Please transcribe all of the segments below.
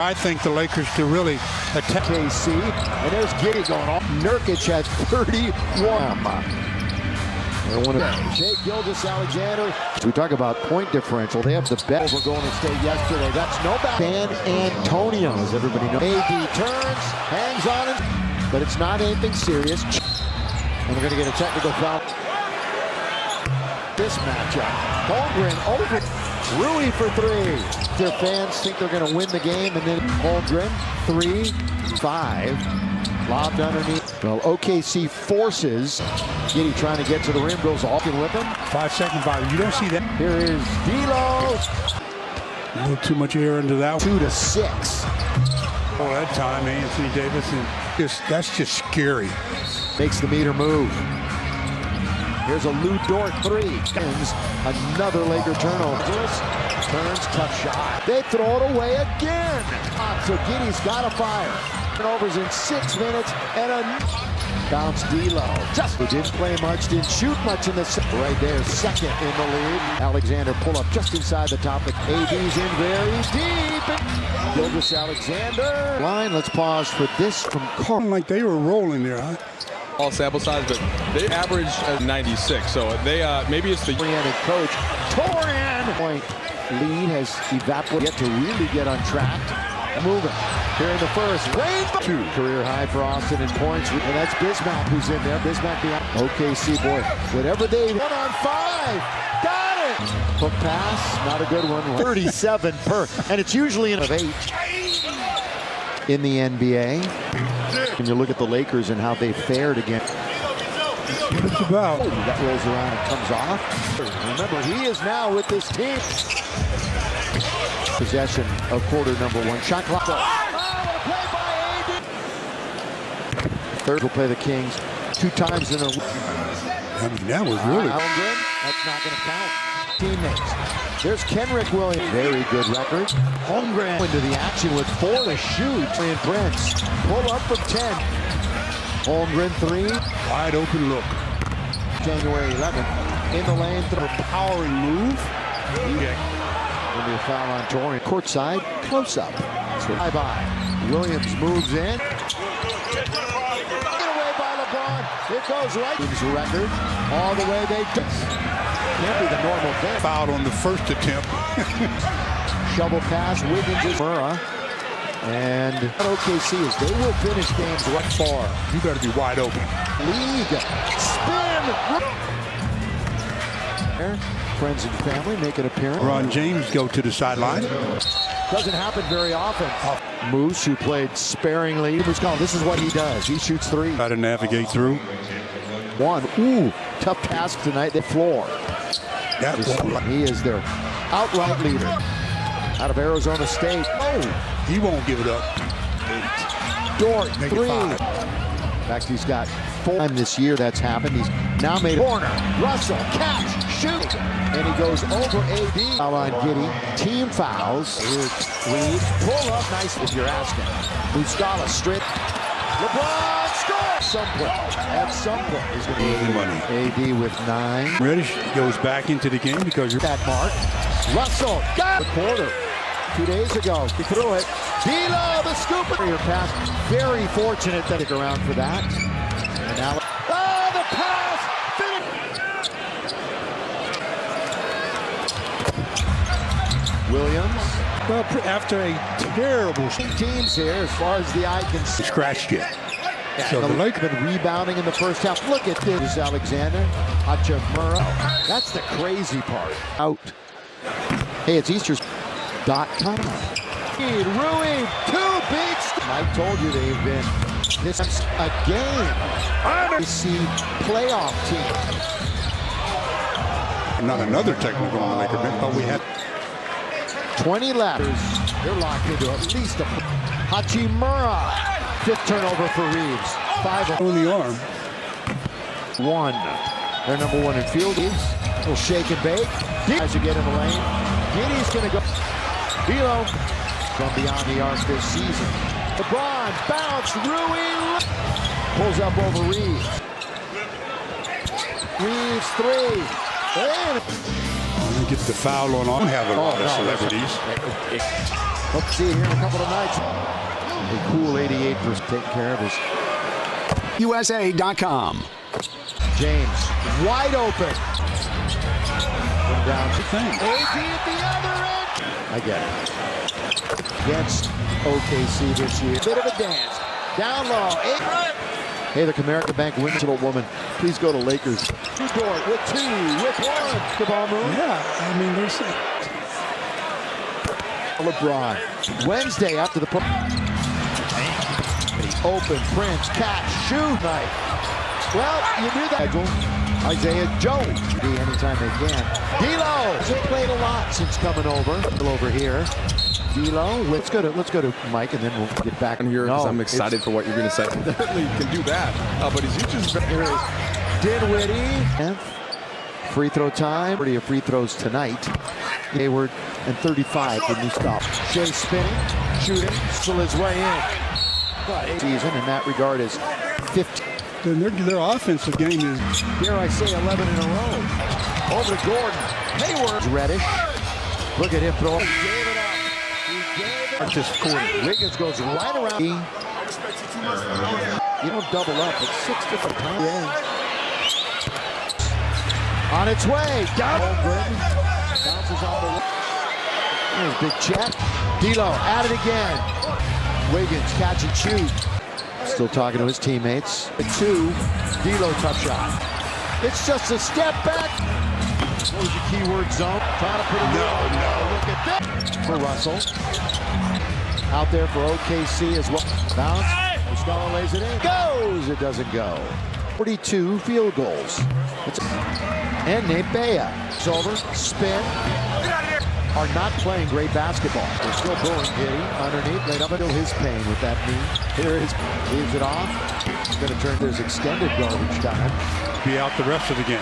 I think the Lakers to really attack KC, and there's Giddey going off. Nurkic has 31. Shea Gilgeous-Alexander. We talk about point differential. They have the best over Golden State yesterday. That's no bad. San Antonio, as everybody knows. AD turns, hangs on it, but it's not anything serious. And we're going to get a technical foul. This matchup, Holmgren over Rui for three. Their fans think they're going to win the game, and then Holmgren 3-5, lobbed underneath. Well, OKC forces Giddey trying to get to the rim, goes off and with him. 5-second vibe. You don't see that. Here is D'Lo. A little too much air into that. 2-6. Oh, that time, Anthony Davis, and that's just scary. Makes the meter move. Here's a Lou Dort three. Another Laker turnover. Turns, tough shot. They throw it away again. So Giddey's got to fire. Turnovers in 6 minutes and a bounce D'Lo. He didn't play much, didn't shoot much in the right there. Second in the league. Alexander pull up just inside the top. AD's in very deep. Gilgeous-Alexander. Line. Let's pause for this from Carl. Like they were rolling there, huh? All sample size, but they average 96, so they maybe it's the oriented coach. Torian point lead has evaporated yet to really get on track. Moving here in the first. Rainbow. 2 career high for Austin in points, and that's Bismack who's in there. Bismack behind. OKC boy, whatever they 1 on 5. Got it. Hook pass, not a good one. 37 per, and it's usually of 8 in the NBA. When you look at the Lakers and how they fared again. It's about. Oh, that rolls around and comes off. Remember, he is now with this team. Possession of quarter number 1. Shot clock. Oh, play by AD. Third will play the Kings 2 times in a week. I mean, that was really. That's not going to count. Teammates. There's Kenrick Williams. Very good record. Holmgren into the action with 4 to shoot. And Prince pull up from 10. Holmgren 3. Wide open look. January 11th. In the lane. Powering move. Okay. Going to be a foul on Torian. Courtside. Close up. So bye-bye. Williams moves in. Get away by LeBron. It goes right. Team's record. All the way they do. Can't be the normal thing. Fouled on the first attempt. Shovel pass, Wiggins is Murrah. And OKC is they will finish games right far. You got to be wide open. League spin. Friends and family make an appearance. Ron James go to the sideline. Doesn't happen very often. Moose, who played sparingly. This is what he does. He shoots 3. Got to navigate through. 1. Ooh, tough task tonight. The floor. He is their outright leader out of Arizona State. Oh, he won't give it up. 8. Dort 3. In fact, he's got 4 times this year that's happened. He's now made a corner. Russell, catch, shoot, and he goes over AD. Foul on Giddey. Team fouls. Reeves, pull up, nice if you're asking. Muscala straight. LeBron scores. At some point, he's going to be money. AD with 9. Reddish goes back into the game because you're that mark. Russell got the quarter 2 days ago. He threw it. D'Lo, the scoop. Your pass. Very fortunate that he around for that. And now, the pass. Finish. Williams. well, after a terrible teams here, as far as the eye can see. Scratched it. So the Lakers have been rebounding in the first half. Look at this, Alexander. Hachimura. That's the crazy part. Out. Hey, it's Easters.com. Rui, 2 beats. Mike told you they've been. This is a game. You see playoff team. Not another technical on the Lakers bench, but we had 20 left. They're locked into at least a Hachimura. 5th turnover for Reeves. 5 on the arm. 1. They're number 1 in field. Will shake and bake. As you get in the lane. Giddey's going to go. D'Lo from beyond the arc this season. LeBron bounce. Rui pulls up over Reeves. Reeves 3. And Get the foul on. I don't have a lot of celebrities. Hope to see you here in a couple of nights. A cool 88% taking care of his. USA.com. James, wide open. Come down to thing. AD at the other end. I get it. Against OKC this year. Bit of a dance. Down low. Hey, the Comerica Bank Women's Woman. Please go to Lakers. Dort with 2, with 1. The ball move. Yeah, I mean, there's LeBron. Wednesday after the open, Prince, catch, shoot, night. Well, you knew that. Isaiah Jones, anytime they can. D'Lo, he played a lot since coming over here. D'Lo, let's go to Mike, and then we'll get back in here because I'm excited for what you're going to say. Definitely can do that, but he's just here is Dinwiddie. Free throw time. 30 of free throws tonight. Hayward and 35 for new stop. Shea spinning, shooting, still his way in. Season in that regard is 50. their offensive game is, dare I say, 11 in a row. Over to Gordon. Hayward. Reddish. Look at him throw. He gave it up. He gave it up. just quarter. Wiggins goes right around. You don't double up. It's 6 different times. Yeah. On its way. Down. Bounces off the. There's big check. D'Lo at it again. Wiggins catch and shoot. Still talking to his teammates. A 2. D'Lo tough shot. It's just a step back. What was the keyword zone? Trying to put it down. No. Look at that. For Russell. Out there for OKC as well. Bounce. Muscala lays it in. Goes. It doesn't go. 42 field goals. And Nate Bea. It's over. Spin. Are not playing great basketball. They're still pulling Giddy underneath. Right up until his pain with that knee. Here is leaves it off. It's going to turn to his extended garbage time. Be out the rest of the game.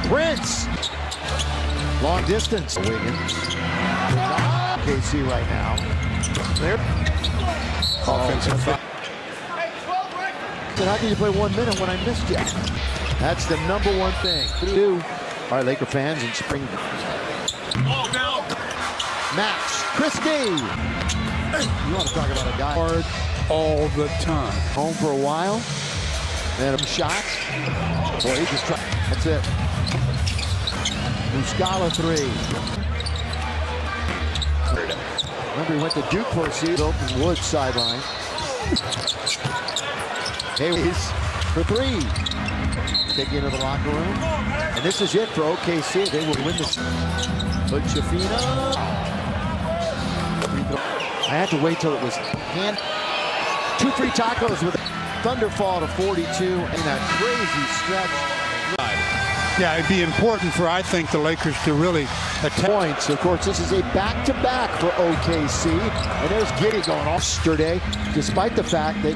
Prince. Long distance. Wiggins. KC right now. There. Offensive foul. How can you play 1 minute when I missed you? That's the #1 thing. 2. All right, Laker fans in spring. Max Christie. You want to talk about a guy Hard all the time. home for a while. And shots. Boy, he just tried. That's it. Muscala 3. Remember, he went to Duke for a season. Open Woods sideline. Hayes for 3. Taking into the locker room. And this is it for OKC. They will win this. But Shafina. I had to wait till it was hand. 2 free tacos with a Thunderfall to 42 in that crazy stretch. Yeah, it'd be important for, I think, the Lakers to really attack. Points. Of course, this is a back-to-back for OKC. And there's Giddy going off yesterday, despite the fact that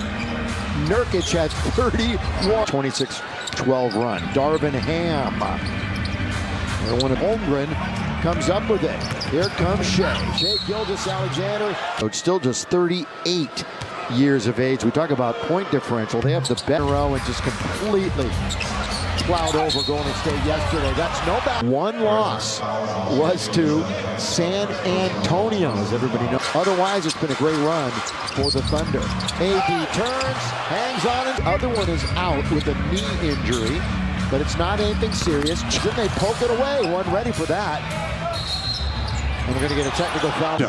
Nurkic had 31. 26-12 run. Darvin Ham. And when Holmgren comes up with it. Here comes Shea. Shea Gilgeous-Alexander. It's still just 38 years of age. We talk about point differential. They have the best row and just completely plowed over Golden State yesterday. That's no bad. One loss was to San Antonio, as everybody knows. Otherwise, it's been a great run for the Thunder. AD turns, hangs on it. Other one is out with a knee injury, but it's not anything serious. Then they poke it away. Wasn't ready for that. And we're going to get a technical foul.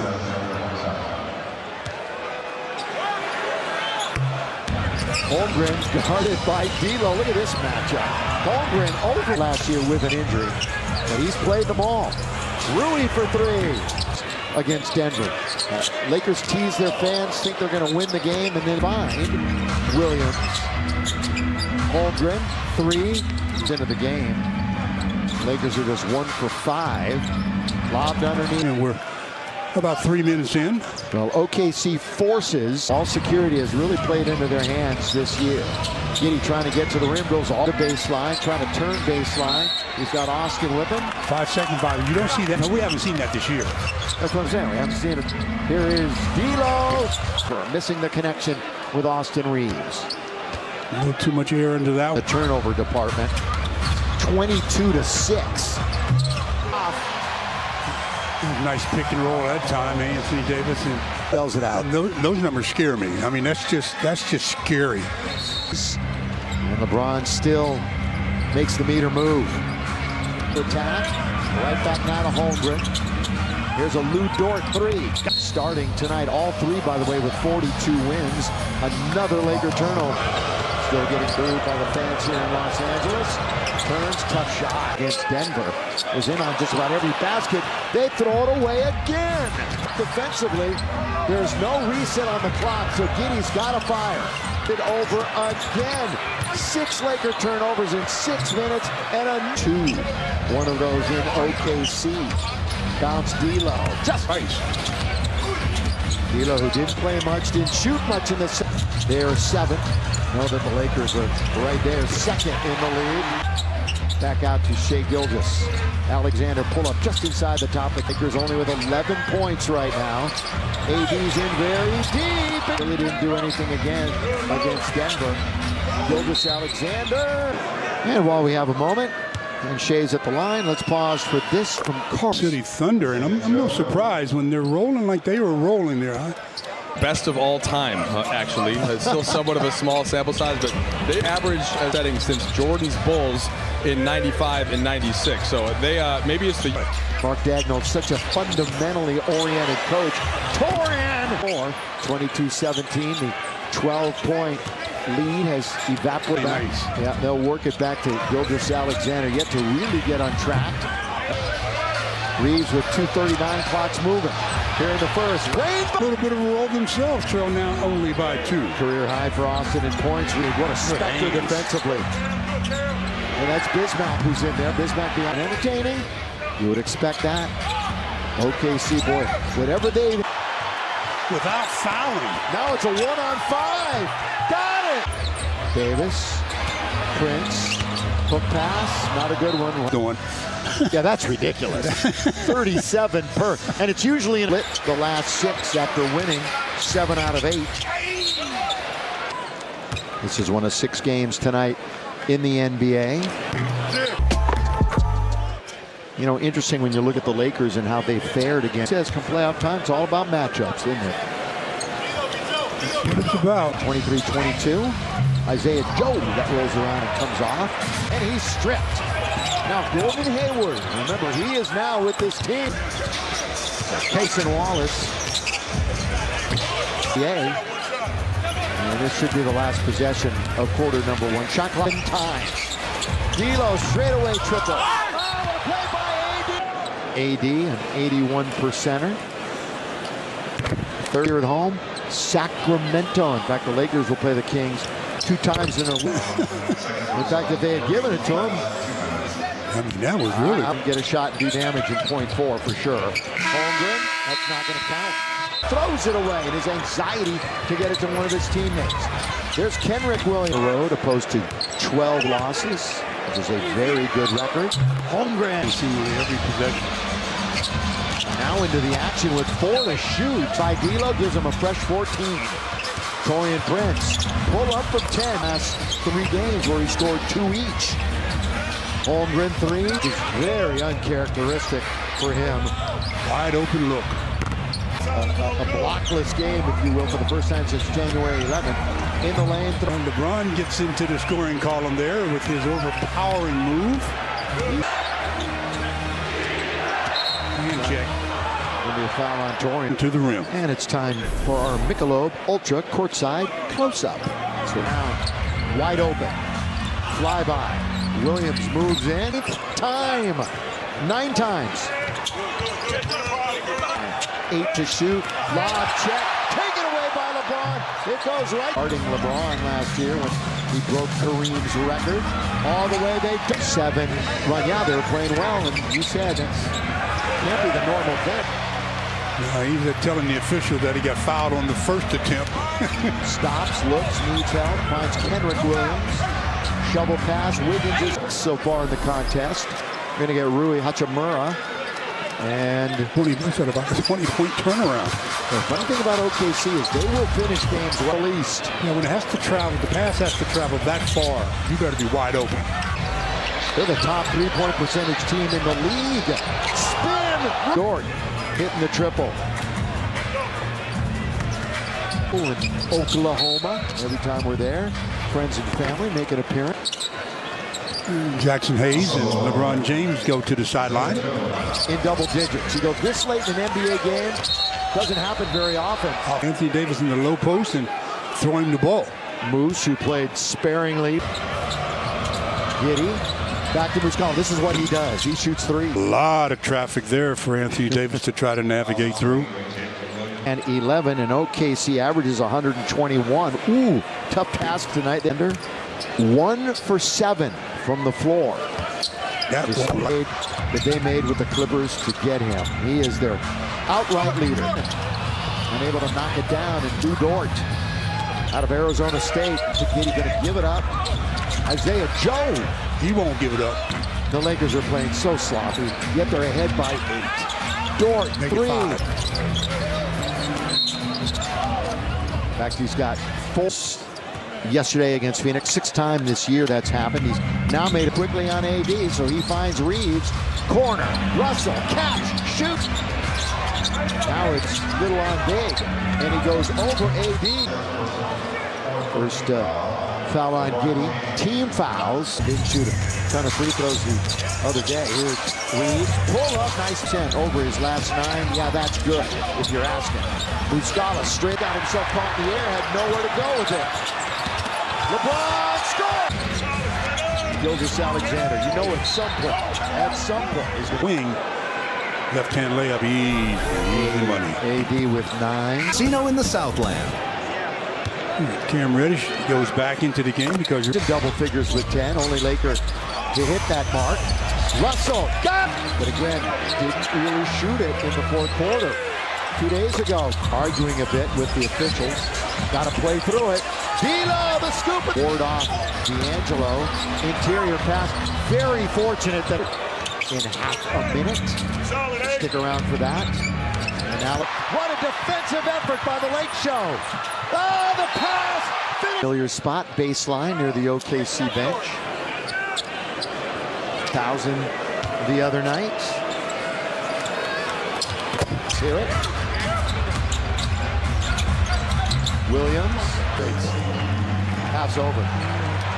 Holmgren guarded by D'Lo. Look at this matchup. Holmgren over last year with an injury, but he's played them all. Rui for 3 against Denver. Lakers tease their fans, think they're going to win the game, and then find Williams. Holmgren, 3. It's into the game. Lakers are just 1 for 5. Lobbed underneath. And we're about 3 minutes in. Well, OKC forces. All security has really played into their hands this year. Giddy trying to get to the rim, goes all the baseline, trying to turn baseline. He's got Austin with him. 5 seconds by. You don't see that. No, we haven't seen that this year. That's what I'm saying. We haven't seen it. Here is D'Lo. Missing the connection with Austin Reeves. A little too much air into that The one. turnover department. 22-6. Nice pick and roll that time, Anthony Davis. And Spells it out. those numbers scare me. I mean, that's just scary. And LeBron still makes the meter move. Attack. Right back now to Holmgren. Here's a Lou Dort three. Starting tonight, all three, by the way, with 42 wins. Another Laker turnover. Still getting booed by the fans here in Los Angeles. Turns, tough shot against Denver. Is in on just about every basket. They throw it away again. Defensively, there's no reset on the clock, so Giddey's got to fire. It over again. 6 Laker turnovers in 6 minutes and a 2. One of those in OKC. Bounce D'Lo. Just nice. D'Lo, who didn't play much, didn't shoot much in the second. They're 7th. Know that the Lakers are right there, 2nd in the league. Back out to Shai Gilgeous. Alexander pull up just inside the top. The Lakers only with 11 points right now. AD's in very deep. Really didn't do anything again against Denver. Gilgeous Alexander. And while we have a moment, and Shai's at the line, let's pause for this from Carl. City Thunder, and I'm no surprised when they're rolling like they were rolling there. Best of all time, actually. It's still somewhat of a small sample size, but they averaged setting since Jordan's Bulls in 95 and 96. So they maybe it's the Mark Daigneault, such a fundamentally oriented coach. Torian! 22-17, the 12-point lead has evaporated. Nice. Yeah, they'll work it back to Gilgeous Alexander, yet to really get on track. Reeves with 2:39 clocks moving. Here in the first. A little bit of a roll themselves, trail now only by 2. Career high for Austin in points. Reed, what a specter defensively. And that's Bismack who's in there. Bismack being entertaining. You would expect that. OKC, boy, whatever they... Without fouling. Now it's a 1-on-5. Got it! Davis, Prince, hook pass, not a good one. Going. Yeah, that's ridiculous. 37 per, and it's usually in the last 6 after winning 7 out of 8. This is one of 6 games tonight in the NBA. You know, interesting when you look at the Lakers and how they fared against. It says come playoff time, it's all about matchups, isn't it? That's what it's about. 23-22. Isaiah Joe that rolls around and comes off, and he's stripped. Now Gordon Hayward, remember he is now with this team. Cason Wallace. Yay. And this should be the last possession of quarter number 1. Shot clock in time. D'Lo straightaway triple. Oh, play by AD, an 81%er. 30 at home. Sacramento. In fact, the Lakers will play the Kings 2 times in a week. In fact, if they had given it to them, I mean, that was really... get a shot and do damage in .4 for sure. Holmgren, that's not going to count. Throws it away in his anxiety to get it to one of his teammates. There's Kenrick Williams. Road opposed to 12 losses, which is a very good record. Holmgren. Seemingly every possession. Now into the action with 4 to shoot. By D'Lo gives him a fresh 14. Torian Prince pull up from 10. Last 3 games where he scored 2 each. Holmgren 3 is very uncharacteristic for him. Wide open look. A blockless game, if you will, for the first time since January 11th. In the lane. When LeBron gets into the scoring column there with his overpowering move. Hand check. Going to be a foul on Torian. To the rim. And it's time for our Michelob Ultra courtside close-up. So now, wide open. Flyby. Williams moves in. Time. 9 times. 8 to shoot. Lob check. Taken away by LeBron. It goes right. Starting LeBron last year when he broke Kareem's record. All the way they took 7. Well, yeah, they were playing well, and you said that can't be the normal thing. He's telling the official that he got fouled on the first attempt. Stops, looks, needs help. Finds Kenrick Williams. Shovel pass. Wiggins is so far in the contest. We're going to get Rui Hachimura. And That's at about a 20-point turnaround. The funny thing about OKC is they will finish games well east. Yeah, when it has to travel, the pass has to travel that far. You better be wide open. They're the top 3-point percentage team in the league. Spin! Jordan. hitting the triple. In Oklahoma, every time we're there, friends and family make an appearance. Jackson Hayes and LeBron James go to the sideline. In double digits. He goes this late in an NBA game. Doesn't happen very often. Anthony Davis in the low post and throwing the ball. Moose, who played sparingly. Giddey, back to Moose Collins. This is what he does. He shoots three. A lot of traffic there for Anthony Davis to try to navigate through. And 11, and OKC averages 121. Ooh, tough task tonight. 1 for 7 from the floor. That they made with the Clippers to get him. He is their outright leader. Unable to knock it down. And Lou Dort out of Arizona State. Giddey going to give it up. Isaiah Joe. He won't give it up. The Lakers are playing so sloppy, yet they're ahead by 8. Dort, Make 3. it 5. In fact, he's got 4 yesterday against Phoenix. 6th time this year that's happened. He's now made it quickly on AD, so he finds Reeves. Corner, Russell, catch, shoot. Now it's little on big, and he goes over AD. First foul on Giddey. Team fouls. Didn't shoot a ton of free throws the other day. Here's Reeves. Pull up, nice 10 over his last 9. Yeah, that's good if you're asking. Muscala straight got himself caught in the air, had nowhere to go with it. LeBron scores! Gilgeous Alexander, you know at some point, he's going to Wing, left-hand layup, easy money. AD with 9. Casino in the Southland. Cam Reddish goes back into the game because you're In double figures with 10. Only Laker to hit that mark. Russell got it! But again, didn't really shoot it in the 4th quarter. 2 days ago, arguing a bit with the officials. Got to play through it. D'Lo, the scoop. Ward off D'Angelo. Interior pass. Very fortunate that in half a minute. Stick around for that. And now, what a defensive effort by the Lake Show. Oh, the pass. Familiar spot, baseline near the OKC bench. 1,000 the other night. Let's hear it. Williams. Pass over.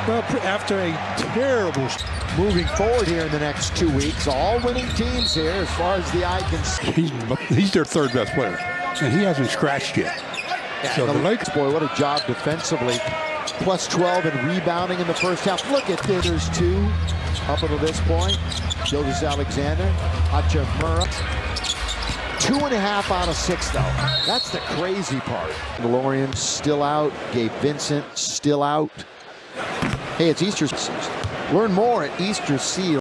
well, after a terrible. Moving forward here in the next 2 weeks, all winning teams here as far as the eye can see. He's their 3rd best player, and he hasn't scratched yet. So the Lakers, Boy, what a job defensively. Plus 12 and rebounding in the first half. Look at this. There's 2 up until this point. Gilgeous Alexander, Hachimura. 2.5 out of 6, though. That's the crazy part. DeLorean still out. Gabe Vincent still out. Hey, it's Easter. Learn more at Easter Seal.